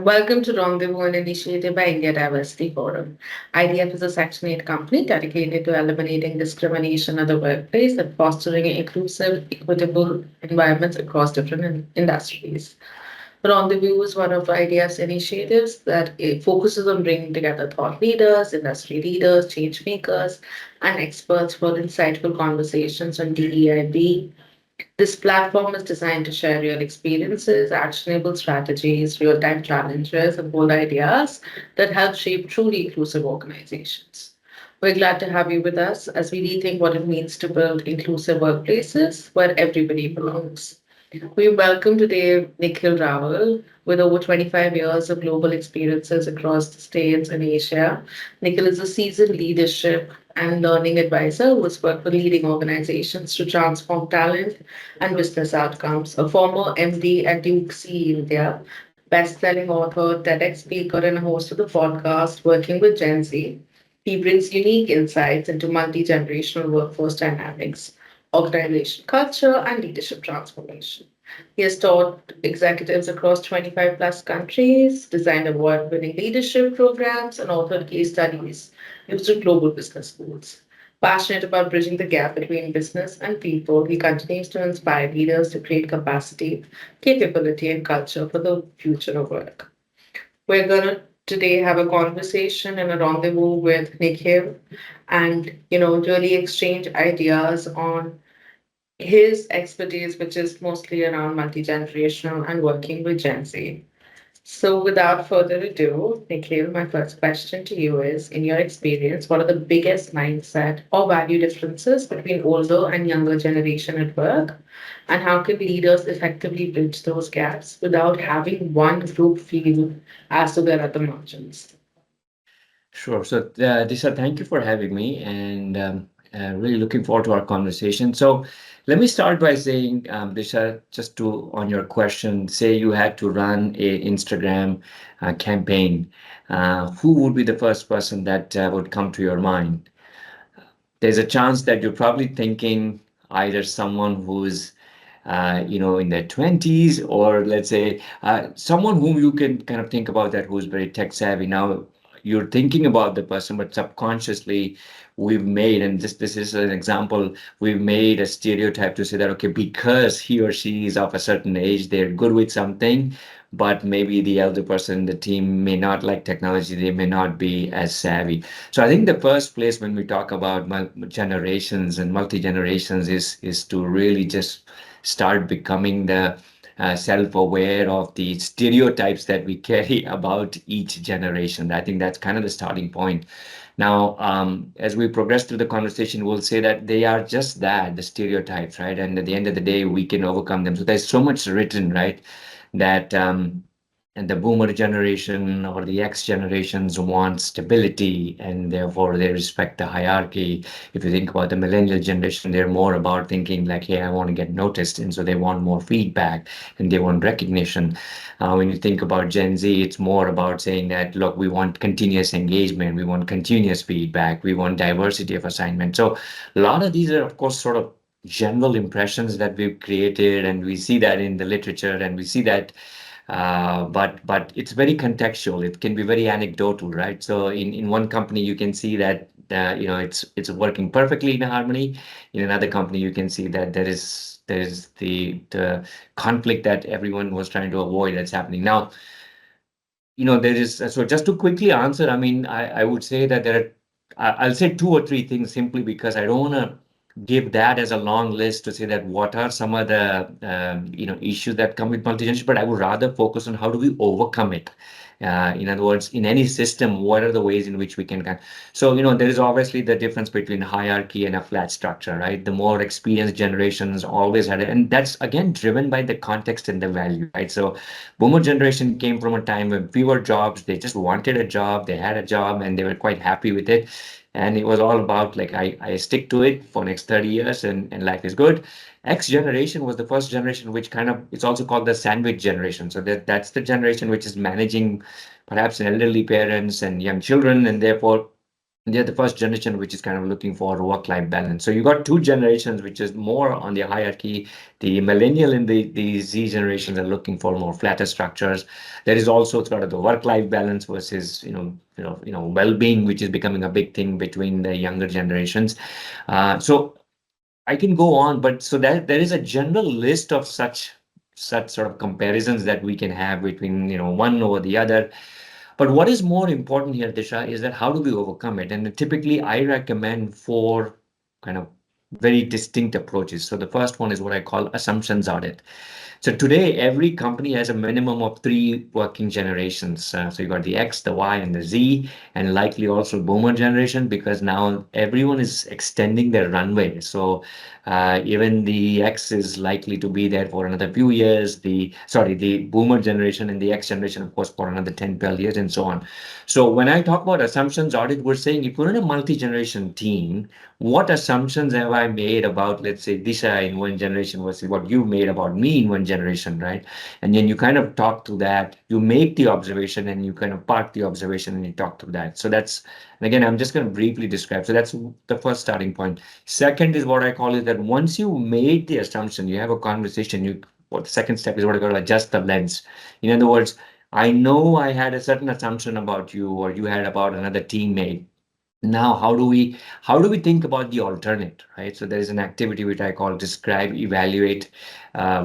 Welcome to Rendezvous, an initiative by India Diversity Forum. IDF is a Section 8 company dedicated to eliminating discrimination at the workplace and fostering inclusive, equitable environments across different industries. Rendezvous is one of IDF's initiatives that it focuses on bringing together thought leaders, industry leaders, change makers, and experts for insightful conversations on DEIB. This platform is designed to share real experiences, actionable strategies, real time challenges, and bold ideas that help shape truly inclusive organizations. We're glad to have you with us as we rethink what it means to build inclusive workplaces where everybody belongs. We welcome today Nikhil Raval with over 25 years of global experiences across the States and Asia. Nikhil is a seasoned leadership and learning advisor who has worked with leading organizations to transform talent and business outcomes. A former MD at Duke C India, best-selling author, TEDx speaker, and a host of the podcast Working with Gen Z. He brings unique insights into multi-generational workforce dynamics, organization culture, and leadership transformation. He has taught executives across 25 plus countries, designed award winning leadership programs, and authored case studies used in global business schools. Passionate about bridging the gap between business and people, he continues to inspire leaders to create capacity, capability, and culture for the future of work. We're going to today have a conversation and a rendezvous with Nikhil and, really exchange ideas on his expertise, which is mostly around multi-generational and working with Gen Z. So without further ado, Nikhil, my first question to you is, in your experience, what are the biggest mindset or value differences between older and younger generation at work? And how can leaders effectively bridge those gaps without having one group feel as though they're at the margins? Sure. So, Disha, thank you for having me, and really looking forward to our conversation. So, let me start by saying, Disha, just to on your question, say you had to run a Instagram campaign, who would be the first person that would come to your mind? There's a chance that you're probably thinking either someone who's in their 20s, or let's say someone whom you can kind of think about that who's very tech savvy. Now, you're thinking about the person, but subconsciously we've made, and this is an example, we've made a stereotype to say that, okay, because he or she is of a certain age, they're good with something, but maybe the elder person in the team may not like technology, they may not be as savvy. So I think the first place when we talk about generations and multi-generations is to really just start becoming the self-aware of the stereotypes that we carry about each generation. I think that's kind of the starting point. Now, as we progress through the conversation, we'll say that they are just that, the stereotypes, right? And at the end of the day, we can overcome them. So there's so much written, right? That and the boomer generation or the X generations want stability, and therefore they respect the hierarchy. If you think about the millennial generation, they're more about thinking like, hey, I want to get noticed. And so they want more feedback and they want recognition. When you think about Gen Z, it's more about saying that, look, we want continuous engagement, we want continuous feedback, we want diversity of assignment. So a lot of these are, of course, sort of general impressions that we've created, and we see that in the literature, and we see that but it's very contextual. It can be very anecdotal, right? So in one company you can see that it's working perfectly in harmony. In another company you can see that there's the conflict that everyone was trying to avoid that's happening now. There is, so just to quickly answer, I mean, I would say that there are, I'll say two or three things simply because I don't want to give that as a long list to say that what are some of the issues that come with multi-generation, but I would rather focus on how do we overcome it. In other words, in any system, what are the ways in which we can so there is obviously the difference between hierarchy and a flat structure, right? The more experienced generations always had it, and that's again driven by the context and the value, right? So boomer generation came from a time when fewer jobs, they just wanted a job, they had a job, and they were quite happy with it. And it was all about like I stick to it for next 30 years and life is good. X generation was the first generation which kind of, it's also called the sandwich generation. So that's the generation which is managing perhaps elderly parents and young children, and therefore they're the first generation which is kind of looking for work-life balance. So you got two generations, which is more on the hierarchy. The millennial and the Z generations are looking for more flatter structures. There is also sort of the work-life balance versus well-being, which is becoming a big thing between the younger generations. So I can go on, but so that there is a general list of such sort of comparisons that we can have between one over the other. But what is more important here, Disha, is that how do we overcome it? And typically, I recommend four kind of very distinct approaches. So the first one is what I call assumptions audit. So today, every company has a minimum of three working generations. So you got the X, the Y, and the Z, and likely also Boomer generation because now everyone is extending their runway. So even the X is likely to be there for another few years. The Boomer generation and the X generation, of course, for another 10, 12 years, and so on. So when I talk about assumptions audit, we're saying if we're in a multi-generation team, what assumptions have I made about, let's say, Disha in one generation versus what you made about me in one generation, right? And then you kind of talk to that, you make the observation and you kind of park the observation and you talk to that. So that's, and again, I'm just going to briefly describe. So that's the first starting point. Second is what I call is that once you made the assumption, you have a conversation, what the second step is what I call adjust the lens. In other words, I know I had a certain assumption about you or you had about another teammate. Now how do we think about the alternate, right? So there is an activity which I call describe evaluate,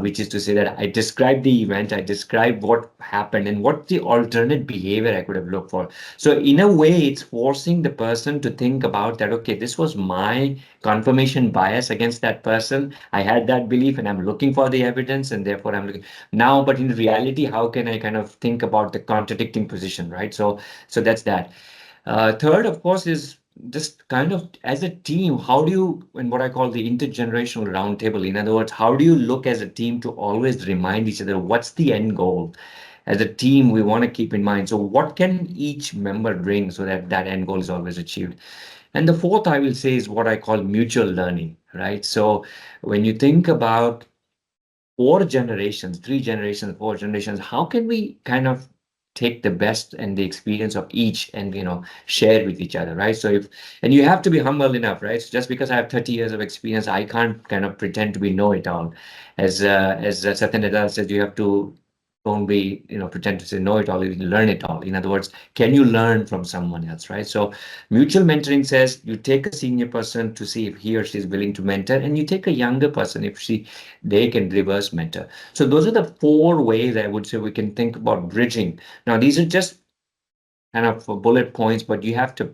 which is to say that I describe the event, I describe what happened and what the alternate behavior I could have looked for. So in a way it's forcing the person to think about that, okay, this was my confirmation bias against that person, I had that belief and I'm looking for the evidence and therefore I'm looking now, but in reality how can I kind of think about the contradicting position, right? So that's that. Third, of course, is just kind of as a team, how do you, and what I call the intergenerational roundtable, in other words, how do you look as a team to always remind each other what's the end goal? As a team, we want to keep in mind. So, what can each member bring so that that end goal is always achieved? And the fourth, I will say, is what I call mutual learning, right? So, when you think about four generations, three generations, four generations, how can we kind of take the best and the experience of each and share with each other, right? So if and you have to be humble enough, right? So just because I have 30 years of experience, I can't kind of pretend to be know it all. As Satya Nadella says, you have to don't be pretend to say know it all, you learn it all. In other words, can you learn from someone else, right? So mutual mentoring says you take a senior person to see if he or she is willing to mentor, and you take a younger person if they can reverse mentor. So those are the four ways I would say we can think about bridging. Now, these are just kind of bullet points, but you have to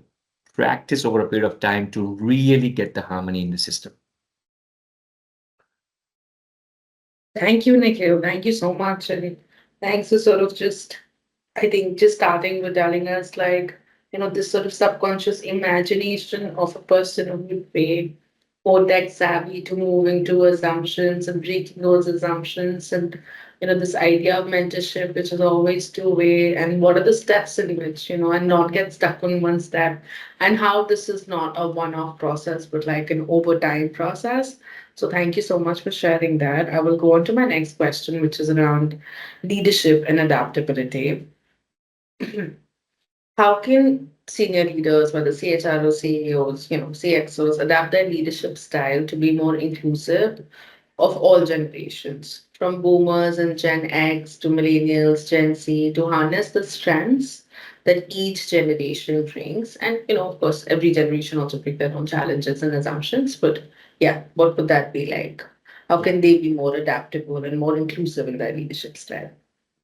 practice over a period of time to really get the harmony in the system. Thank you, Nikhil. Thank you so much. And thanks for sort of just, I think, just starting with telling us like, this sort of subconscious imagination of a person who would be more tech savvy to moving to assumptions and breaking those assumptions and this idea of mentorship which is always two-way and what are the steps in which and not get stuck on one step and how this is not a one-off process but like an overtime process. So thank you so much for sharing that. I will go on to my next question, which is around leadership and adaptability. How can senior leaders, whether CHROs, CEOs, CXOs, adapt their leadership style to be more inclusive of all generations, from boomers and Gen X to millennials, Gen Z, to harness the strengths that each generation brings? And, of course, every generation also brings their own challenges and assumptions. But yeah, what would that be like? How can they be more adaptable and more inclusive in their leadership style?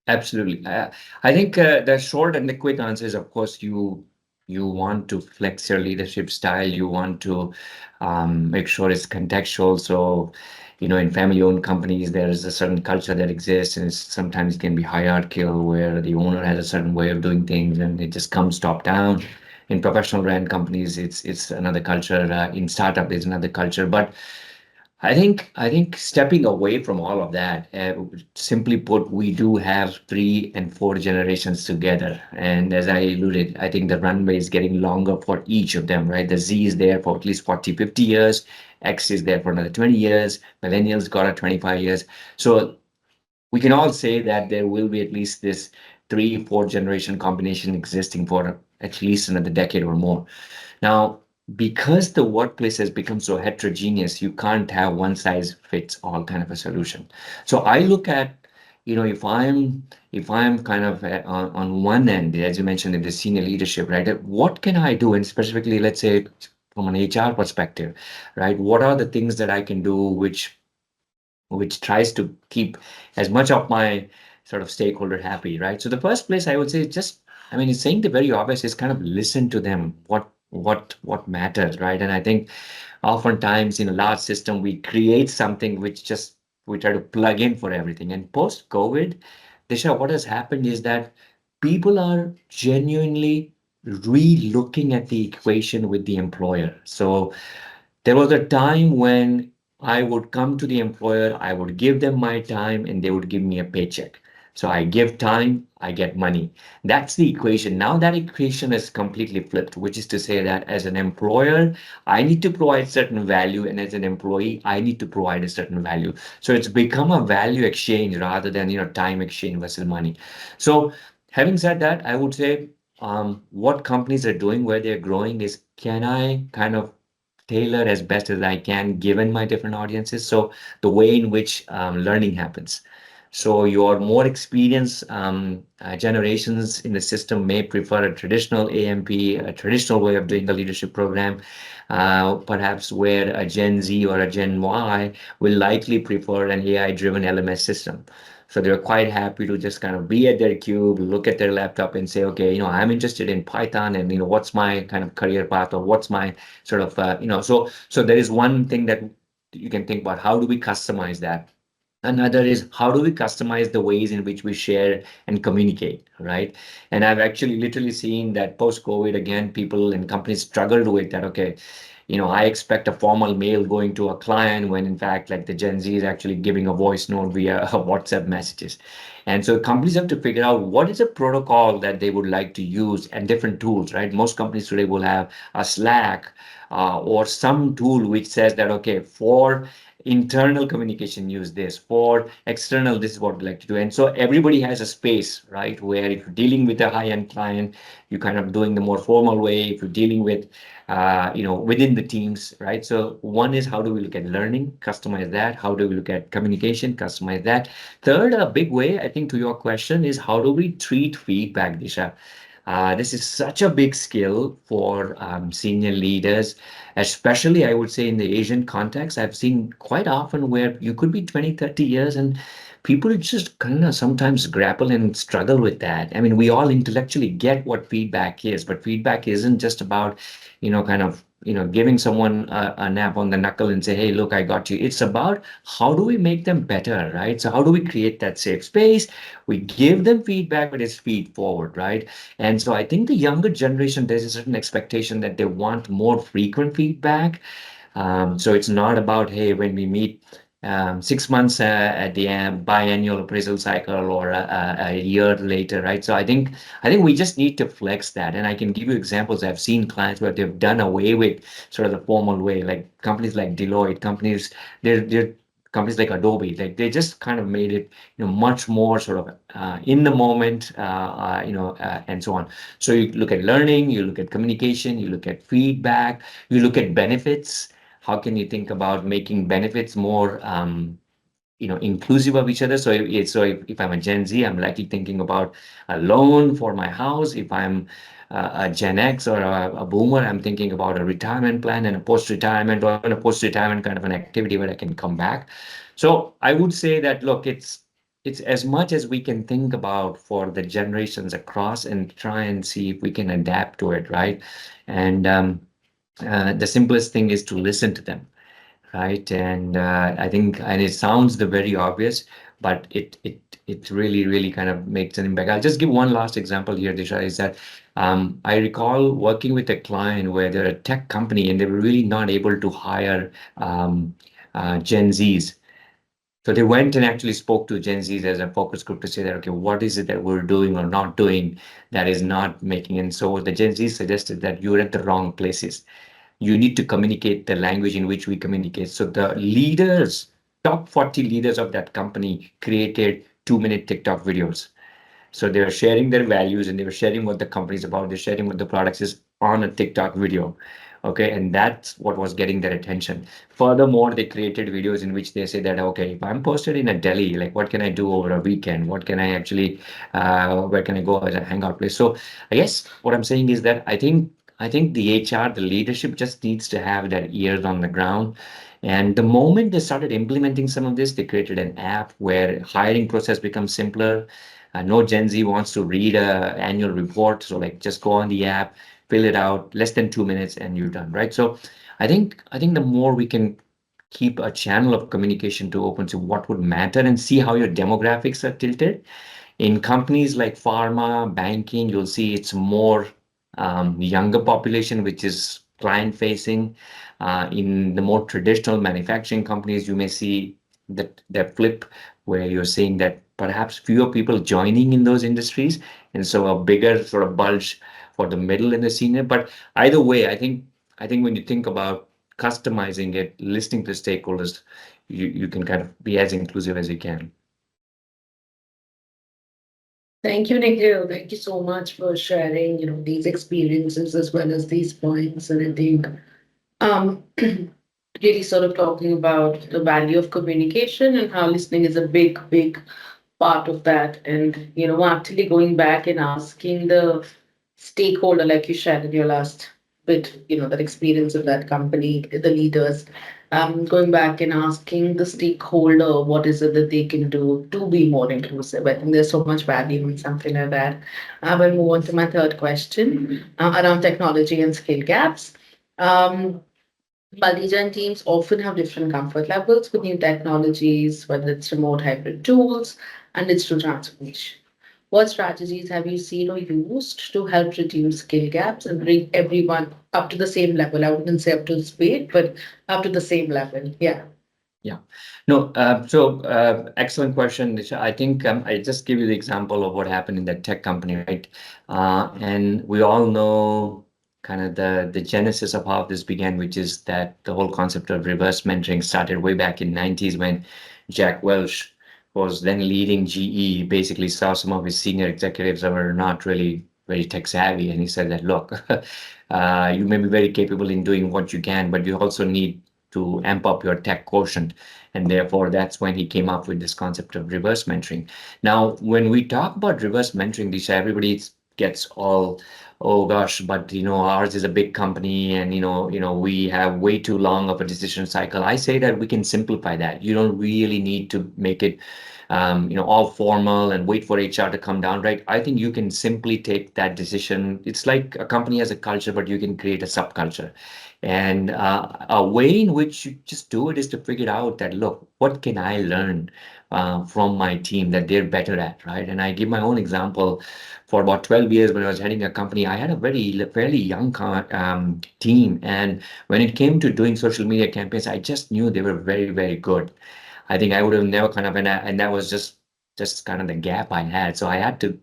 Absolutely. I think the short and the quick answer is, of course, you want to flex your leadership style. You want to make sure it's contextual. So, in family-owned companies, there is a certain culture that exists, and sometimes it can be hierarchical, where the owner has a certain way of doing things, and it just comes top down. In professional brand companies, it's another culture. In startup, there's another culture, but I think stepping away from all of that, simply put, we do have three and four generations together. And as I alluded, I think the runway is getting longer for each of them, right? The Z is there for at least 40, 50 years. X is there for another 20 years. Millennials got a 25 years. So we can all say that there will be at least this three, four generation combination existing for at least another decade or more. Now, because the workplace has become so heterogeneous, you can't have one size fits all kind of a solution. So I look at, if I'm kind of on one end, as you mentioned in the senior leadership, right? What can I do? And specifically, let's say from an HR perspective, right? What are the things that I can do which tries to keep as much of my sort of stakeholder happy, right? So the first place I would say is just, I mean, it's saying the very obvious is kind of listen to them, what matters, right? And I think oftentimes in a large system we create something which just we try to plug in for everything. And post COVID, Disha, what has happened is that people are genuinely re-looking at the equation with the employer. So there was a time when I would come to the employer, I would give them my time, and they would give me a paycheck. So I give time, I get money. That's the equation. Now that equation is completely flipped, which is to say that as an employer, I need to provide certain value, and as an employee, I need to provide a certain value. So it's become a value exchange rather than time exchange versus money. So having said that, I would say what companies are doing where they're growing is, can I kind of tailor as best as I can given my different audiences? So the way in which learning happens. So your more experienced generations in the system may prefer a traditional AMP, a traditional way of doing a leadership program, perhaps where a Gen Z or a Gen Y will likely prefer an AI-driven LMS system. So they're quite happy to just kind of be at their cube, look at their laptop and say, okay, I'm interested in Python, and what's my kind of career path, or what's my sort of so there is one thing that you can think about: how do we customize that? Another is, how do we customize the ways in which we share and communicate, right? And I've actually literally seen that post COVID, again, people and companies struggled with that. Okay, I expect a formal mail going to a client when in fact, like, the Gen Z is actually giving a voice note via WhatsApp messages. And so companies have to figure out what is a protocol that they would like to use, and different tools, right? Most companies today will have a Slack or some tool which says that, okay, for internal communication, use this; for external, this is what we like to do. And so everybody has a space, right, where if you're dealing with a high-end client, you're kind of doing the more formal way. If you're dealing with within the teams, right? So one is, how do we look at learning, customize that? How do we look at communication, customize that? Third, a big way, I think, to your question is, how do we treat feedback, Disha? This is such a big skill for senior leaders, especially I would say in the Asian context. I've seen quite often where you could be 20, 30 years and people just kind of sometimes grapple and struggle with that. I mean, we all intellectually get what feedback is, but feedback isn't just about, kind of, giving someone a nap on the knuckle and say, hey, look, I got you. It's about how do we make them better, right? So how do we create that safe space? We give them feedback, but it's feed forward, right? And so I think the younger generation, there's a certain expectation that they want more frequent feedback. So it's not about, hey, when we meet 6 months at the biannual appraisal cycle, or a year later, right? So I think we just need to flex that. And I can give you examples. I've seen clients where they've done away with sort of the formal way, like companies like Deloitte, they're companies like Adobe, like they just kind of made it, much more sort of in the moment, and so on. So you look at learning, you look at communication, you look at feedback, you look at benefits. How can you think about making benefits more inclusive of each other? So if I'm a Gen Z, I'm likely thinking about a loan for my house. If I'm a Gen X or a boomer, I'm thinking about a retirement plan and a post-retirement, or even a post-retirement kind of an activity where I can come back. So I would say that, look, it's as much as we can think about for the generations across, and try and see if we can adapt to it, right? And the simplest thing is to listen to them, right? And I think, and it sounds the very obvious, but it really, really kind of makes an impact. I'll just give one last example here, Disha, is that I recall working with a client where they're a tech company and they were really not able to hire Gen Zs. So they went and actually spoke to Gen Zs as a focus group to say that, okay, what is it that we're doing or not doing that is not making? And so the Gen Z suggested that you're at the wrong places. You need to communicate the language in which we communicate. So the leaders, top 40 leaders of that company, created 2-minute TikTok videos. So they were sharing their values, and they were sharing what the company is about. They're sharing what the products is. on a TikTok video. Okay, and that's what was getting their attention. Furthermore, they created videos in which they say that, okay, if I'm posted in a Delhi, like what can I do over a weekend? What can I actually, where can I go as a hangout place? So I guess what I'm saying is that I think the HR, the leadership just needs to have their ears on the ground. And the moment they started implementing some of this, they created an app where hiring process becomes simpler. No Gen Z wants to read a annual report, so like just go on the app, fill it out, less than 2 minutes, and you're done, right? So I think the more we can keep a channel of communication to open to what would matter and see how your demographics are tilted, in companies like pharma, banking, you'll see it's more younger population, which is client facing. In the more traditional manufacturing companies, you may see that flip where you're seeing that perhaps fewer people joining in those industries, and so a bigger sort of bulge for the middle and the senior. But either way, I think when you think about customizing it, listening to stakeholders, you can kind of be as inclusive as you can. Thank you, Nikhil. Thank you so much for sharing, these experiences as well as these points. And I think um, really sort of talking about the value of communication and how listening is a big, big part of that. And, actually going back and asking the stakeholder, like you shared in your last bit, that experience of that company, the leaders, going back and asking the stakeholder what is it that they can do to be more inclusive. I think there's so much value in something like that. I will move on to my third question around technology and skill gaps. Um, Multi-gen teams often have different comfort levels with new technologies, whether it's remote hybrid tools and digital transformation. What strategies have you seen or used to help reduce skill gaps and bring everyone up to the same level? I wouldn't say up to the speed, but up to the same level. Yeah. Yeah. No, so excellent question, Nisha. I think I just give you the example of what happened in that tech company, right? And we all know kind of the genesis of how this began, which is that the whole concept of reverse mentoring started way back in 90s when Jack Welch was then leading GE, basically saw some of his senior executives that were not really very tech savvy, and he said that, look, you may be very capable in doing what you can, but you also need to amp up your tech quotient. And therefore, that's when he came up with this concept of reverse mentoring. Now, when we talk about reverse mentoring, Disha, everybody gets all, oh gosh, but ours is a big company, and we have way too long of a decision cycle. I say that we can simplify that. You don't really need to make it all formal and wait for HR to come down, right? I think you can simply take that decision. It's like a company has a culture, but you can create a subculture. And a way in which you just do it is to figure out that, look, what can I learn from my team that they're better at, right? And I give my own example. For about 12 years, when I was heading a company, I had a fairly young team. And when it came to doing social media campaigns, I just knew they were very, very good. I think I would have never kind of, and that was just kind of the gap I had. So I had to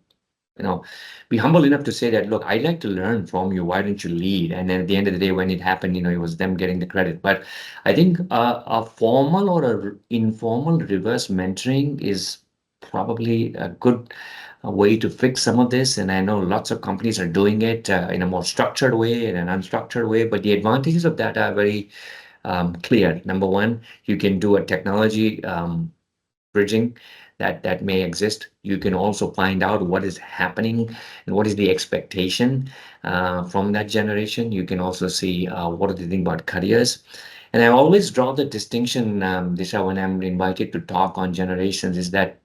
be humble enough to say that, look, I'd like to learn from you. Why don't you lead? And then at the end of the day, when it happened, it was them getting the credit. But I think a formal or a informal reverse mentoring is probably a good way to fix some of this. And I know lots of companies are doing it in a more structured way, in an unstructured way. But the advantages of that are very clear. Number one, you can do a technology bridging that may exist. You can also find out what is happening and what is the expectation from that generation. You can also see what do they think about careers. And I always draw the distinction, Disha, when I'm invited to talk on generations, is that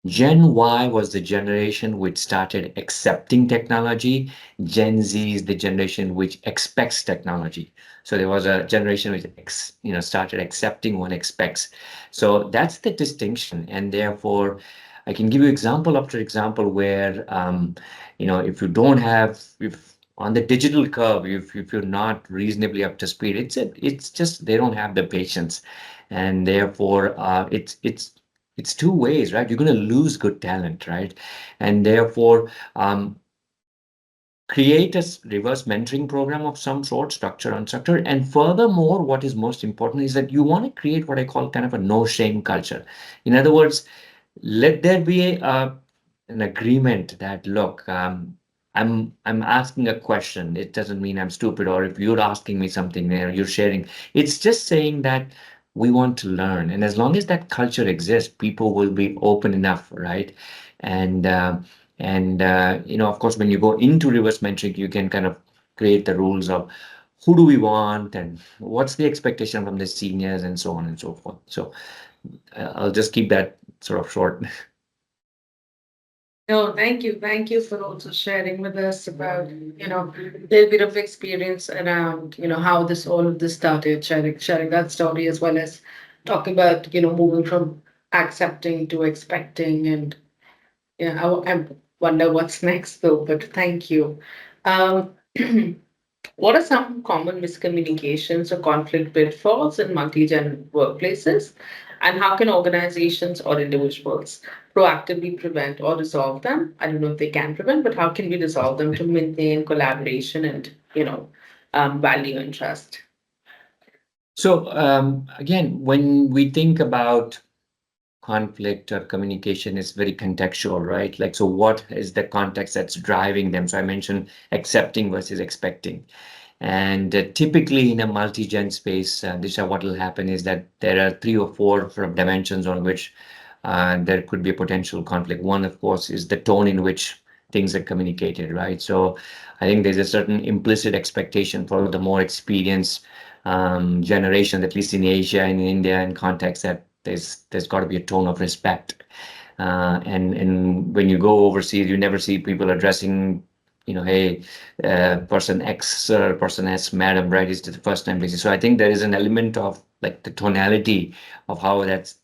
Gen Y was the generation which started accepting technology. Gen Z is the generation which expects technology. So there was a generation which started accepting what expects. So that's the distinction, and therefore, I can give you example after example where if you don't have if on the digital curve, if you're not reasonably up to speed, it's just they don't have the patience, and therefore it's two ways, right? You're going to lose good talent, right? And therefore, create a reverse mentoring program of some sort, structure, unstructured. And furthermore, what is most important is that you want to create what I call kind of a no shame culture. In other words, let there be an agreement that, look, I'm asking a question. It doesn't mean I'm stupid, or if you're asking me something there, you're sharing. It's just saying that we want to learn, and as long as that culture exists, people will be open enough, right? And of course, when you go into reverse mentoring, you can kind of create the rules of who do we want and what's the expectation from the seniors and so on and so forth. So I'll just keep that sort of short. No, thank you. Thank you for also sharing with us about, a little bit of experience around, how this all of this started, sharing that story as well as talk about, moving from accepting to expecting and yeah, I wonder what's next though, but thank you. Um, what are some common miscommunications or conflict pitfalls in multi-gen workplaces? And how can organizations or individuals proactively prevent or resolve them? I don't know if they can prevent, but how can we resolve them to maintain collaboration and, value and trust? So again, when we think about conflict or communication, is very contextual, right? Like, so what is the context that's driving them? So I mentioned accepting versus expecting. And typically in a multi-gen space, Disha, what will happen is that there are three or four sort of dimensions on which there could be a potential conflict. One, of course, is the tone in which things are communicated, right? So I think there's a certain implicit expectation for the more experienced generation, at least in Asia and in India and context, that there's got to be a tone of respect. And when you go overseas, you never see people addressing, hey, person X or person S, madam, right? It's the first time basis. So I think there is an element of like the tonality of how that's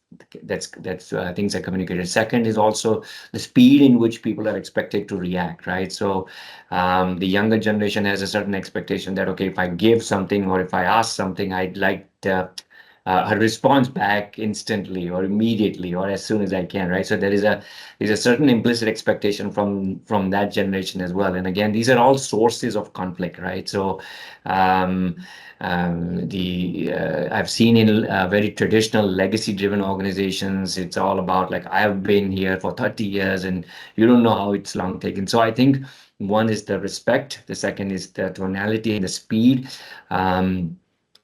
things are communicated. Second is also the speed in which people are expected to react, right? So the younger generation has a certain expectation that, okay, if I give something or if I ask something, I'd like a response back instantly or immediately or as soon as I can, right? So there's a certain implicit expectation from that generation as well. And again, these are all sources of conflict, right? So um, the I've seen in very traditional legacy-driven organizations, it's all about like I've been here for 30 years and you don't know how it's long taken. So I think one is the respect, the second is the tonality and the speed. Um,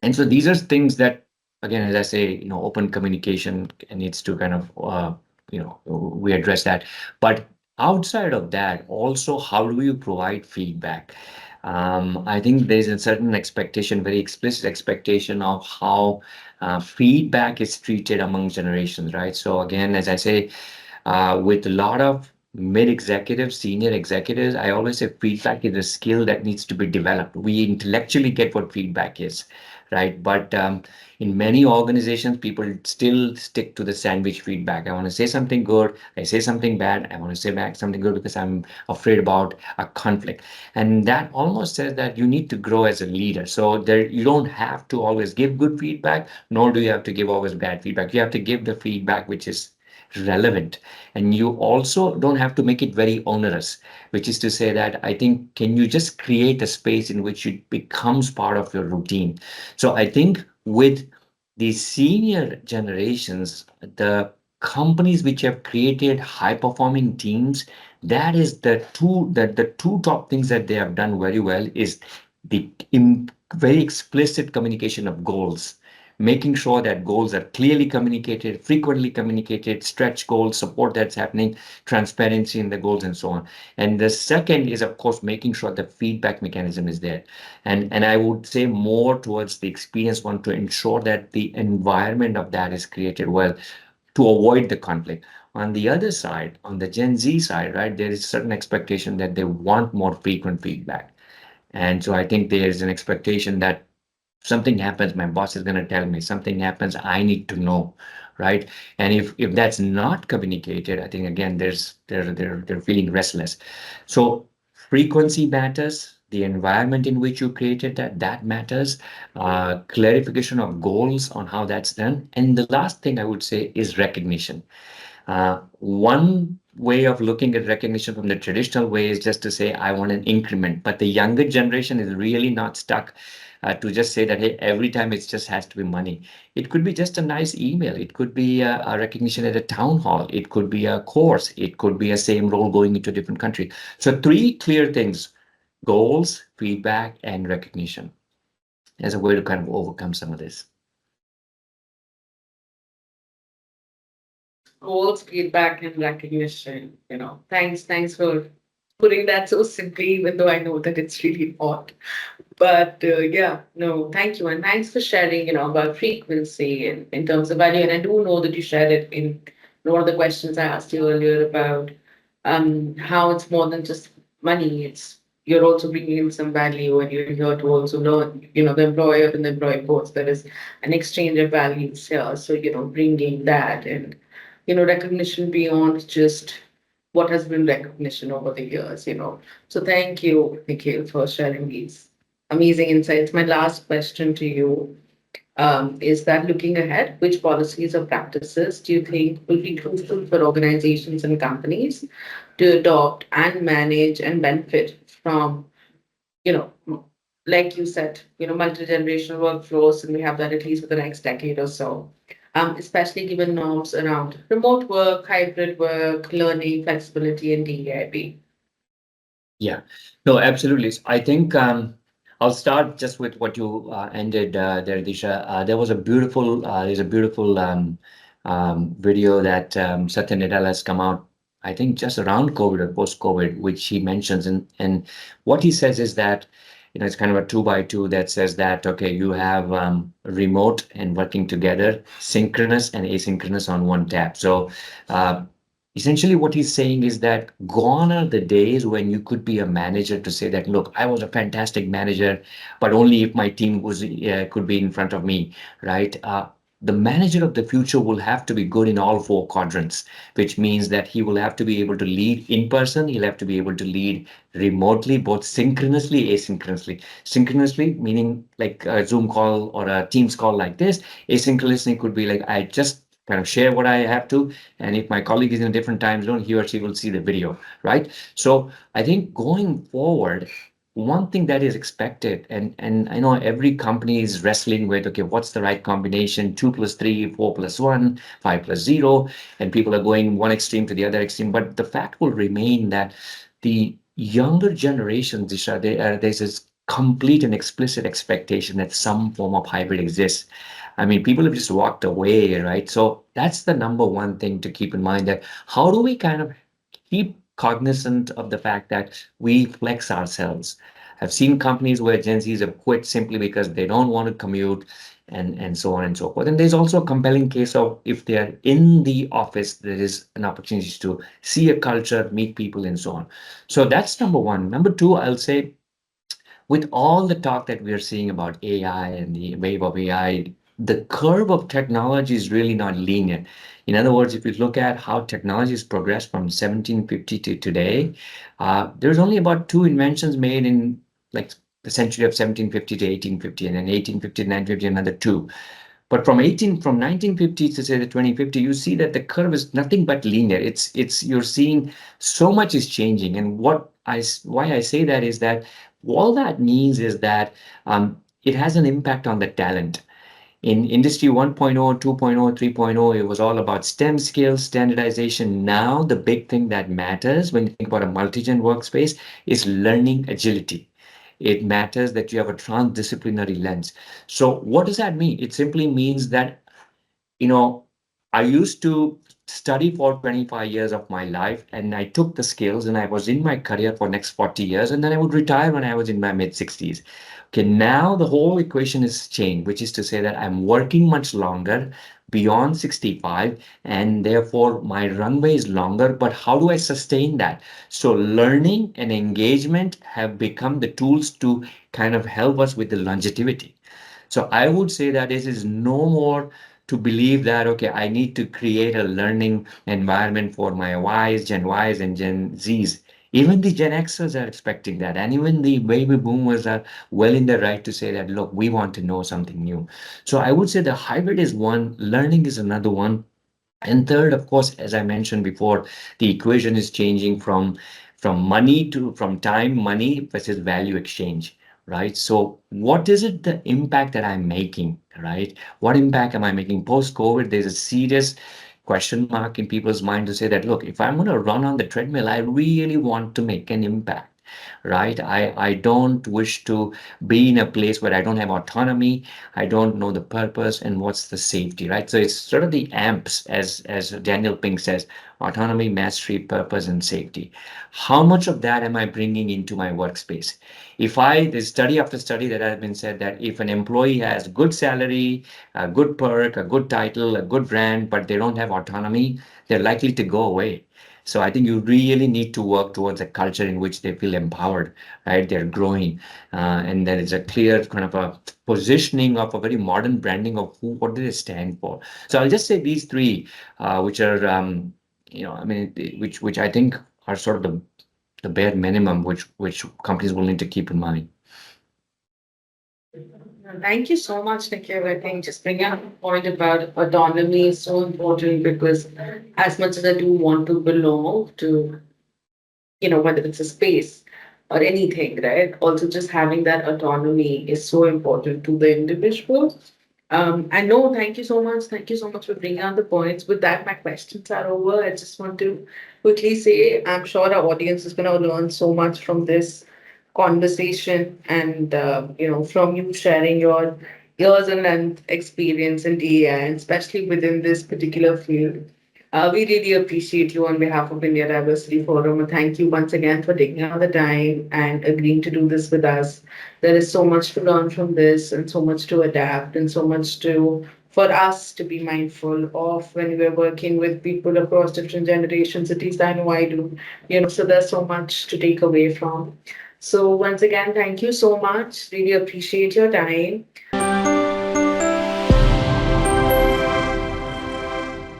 and so these are things that, again, as I say, open communication needs to kind of, we address that. But outside of that, also, how do you provide feedback? I think there's a certain expectation, very explicit expectation of how feedback is treated among generations, right? So again, as I say, with a lot of mid-executives, senior executives, I always say feedback is a skill that needs to be developed. We intellectually get what feedback is, right? But in many organizations, people still stick to the sandwich feedback. I want to say something good, I say something bad, I want to say back something good because I'm afraid about a conflict. And that almost says that you need to grow as a leader. So there, you don't have to always give good feedback, nor do you have to give always bad feedback. You have to give the feedback which is relevant, and you also don't have to make it very onerous, which is to say that I think, can you just create a space in which it becomes part of your routine? So I think with the senior generations, the companies which have created high performing teams, that is the two top things that they have done very well is the very explicit communication of goals, making sure that goals are clearly communicated, frequently communicated, stretch goals, support that's happening, transparency in the goals, and so on. And the second is, of course, making sure the feedback mechanism is there. And I would say more towards the experienced one to ensure that the environment of that is created well to avoid the conflict. On the other side, on the Gen Z side, right, there is certain expectation that they want more frequent feedback. And so I think there is an expectation that something happens, my boss is going to tell me. Something happens, I need to know, right? And if that's not communicated, I think again they're feeling restless. So frequency matters. The environment in which you created that matters. Clarification of goals on how that's done. And the last thing I would say is recognition. One way of looking at recognition from the traditional way is just to say, I want an increment. But the younger generation is really not stuck to just say that, hey, every time it just has to be money. It could be just a nice email. It could be a recognition at a town hall. It could be a course. It could be a same role going into a different country. So three clear things: goals, feedback, and recognition as a way to kind of overcome some of this. Goals, feedback, and recognition. Thanks for putting that so simply, even though I know that it's really not. But yeah, no, thank you. And thanks for sharing, about frequency and in terms of value. And I do know that you shared it in one of the questions I asked you earlier about how it's more than just money. It's you're also bringing in some value and you're here to also learn, the employer and the employee both. There is an exchange of values here. So, bringing that and, recognition beyond just what has been recognition over the years. So thank you, Nikhil, for sharing these amazing insights. My last question to you is that looking ahead, which policies or practices do you think will be crucial for organizations and companies to adopt and manage and benefit from, you know, m- like you said, multi-generational workflows, and we have that at least for the next decade or so. Especially given norms around remote work, hybrid work, learning, flexibility, and DEIB. Yeah, no, absolutely. I think I'll start just with what you ended there, Disha. There's a beautiful video that Satya Nadella has come out, I think just around COVID or post-COVID, which he mentions. And what he says is that, it's kind of a two by two that says that, okay, you have remote and working together, synchronous and asynchronous on one tab. So uh, essentially, what he's saying is that gone are the days when you could be a manager to say that, look, I was a fantastic manager, but only if my team was could be in front of me, right? The manager of the future will have to be good in all four quadrants, which means that he will have to be able to lead in person, he'll have to be able to lead remotely, both synchronously, asynchronously. Synchronously, meaning like a Zoom call or a Teams call like this. Asynchronously could be like, I just kind of share what I have to, and if my colleague is in a different time zone, he or she will see the video, right? So I think going forward, one thing that is expected, and I know every company is wrestling with, okay, what's the right combination? 2 plus 3, 4 plus 1, 5 plus 0, and people are going one extreme to the other extreme. But the fact will remain that the younger generation, Disha, there's this complete and explicit expectation that some form of hybrid exists. I mean, people have just walked away, right? So that's the number one thing to keep in mind, that how do we kind of keep cognizant of the fact that we flex ourselves. I've seen companies where Gen Zs have quit simply because they don't want to commute and so on and so forth. And there's also a compelling case of if they're in the office, there is an opportunity to see a culture, meet people, and so on. So that's number one. Number two, I'll say, with all the talk that we are seeing about AI and the wave of AI, the curve of technology is really not linear. In other words, if you look at how technology has progressed from 1750 to today, there's only about two inventions made in like the century of 1750 to 1850, and then 1850 to 1950, another two. But from 1950 to say the 2050, you see that the curve is nothing but linear. It's you're seeing so much is changing. And why I say that is that all that means is that it has an impact on the talent. In Industry 1.0, 2.0, 3.0, it was all about STEM skills, standardization. Now, the big thing that matters when you think about a multi-gen workspace is learning agility. It matters that you have a transdisciplinary lens. So, what does that mean? It simply means that, you know, I used to study for 25 years of my life, and I took the skills and I was in my career for next 40 years, and then I would retire when I was in my mid 60s. Okay, now the whole equation is changed, which is to say that I'm working much longer beyond 65, and therefore my runway is longer. But how do I sustain that? So learning and engagement have become the tools to kind of help us with the longevity. So I would say that it is no more to believe that, okay, I need to create a learning environment for my Gen Ys and Gen Zs. Even the Gen Xers are expecting that. And even the baby boomers are well in their right to say that, look, we want to know something new. So I would say the hybrid is one, learning is another one. And third, of course, as I mentioned before, the equation is changing from money to from time, money versus value exchange, right? So what is it the impact that I'm making, right? What impact am I making post-COVID? There's a serious question mark in people's mind to say that, look, if I'm going to run on the treadmill, I really want to make an impact. Right? I don't wish to be in a place where I don't have autonomy. I don't know the purpose and what's the safety, right? So it's sort of the amps, as Daniel Pink says, autonomy, mastery, purpose, and safety. How much of that am I bringing into my workspace? There's study after study that has been said that if an employee has good salary, a good perk, a good title, a good brand, but they don't have autonomy, they're likely to go away. So I think you really need to work towards a culture in which they feel empowered, right? They're growing, and there is a clear kind of a positioning of a very modern branding of what do they stand for. So I'll just say these three, which are, I mean, which I think are sort of the bare minimum which companies will need to keep in mind. Thank you so much, Nikhil. I think just bringing up the point about autonomy is so important because as much as I do want to belong to, whether it's a space or anything, right? Also, just having that autonomy is so important to the individual. I know, thank you so much. Thank you so much for bringing out the points. With that, my questions are over. I just want to quickly say I'm sure our audience is going to learn so much from this conversation and, from you sharing your years and length experience in DEI, and especially within this particular field. We really appreciate you on behalf of India Diversity Forum. And thank you once again for taking out the time and agreeing to do this with us. There is so much to learn from this and so much to adapt and so much to for us to be mindful of when we're working with people across different generations. At least I know I do. So there's so much to take away from. So once again, thank you so much. Really appreciate your time.